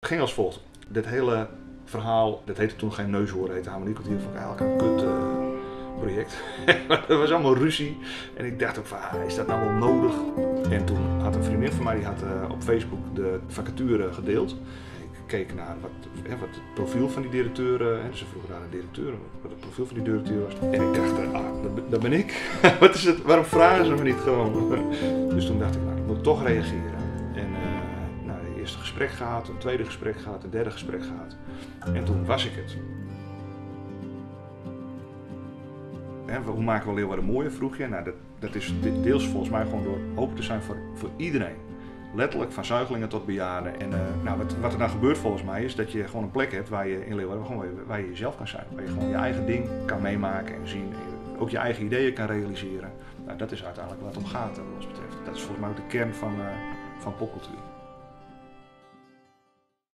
Het ging als volgt. Dit hele verhaal, dat heette toen geen neushoorn, dat heette Harmoniekwartier, vond ik eigenlijk een kut project. Dat was allemaal ruzie en ik dacht ook van, is dat nou wel nodig? En toen had een vriendin van mij, die had op Facebook de vacature gedeeld. Ik keek naar wat het profiel van die directeur, dus ze vroegen naar een directeur, wat het profiel van die directeur was. En ik dacht, dat ben ik. Wat is het? Waarom vragen ze me niet gewoon? Dus toen dacht ik, ik moet toch reageren. En het eerste gesprek gehad, een tweede gesprek gehad, een derde gesprek gehad. En toen was ik het. Hoe maken we Leeuwarden mooier, vroeg je? Nou, dat is deels volgens mij gewoon door open te zijn voor iedereen. Letterlijk, van zuigelingen tot bejaarden. En wat er nou gebeurt volgens mij is dat je gewoon een plek hebt waar je in Leeuwarden gewoon waar je jezelf kan zijn. Waar je gewoon je eigen ding kan meemaken en zien. En ook je eigen ideeën kan realiseren. Nou, dat is uiteindelijk wat het om gaat wat ons betreft. Dat is volgens mij ook de kern van popcultuur.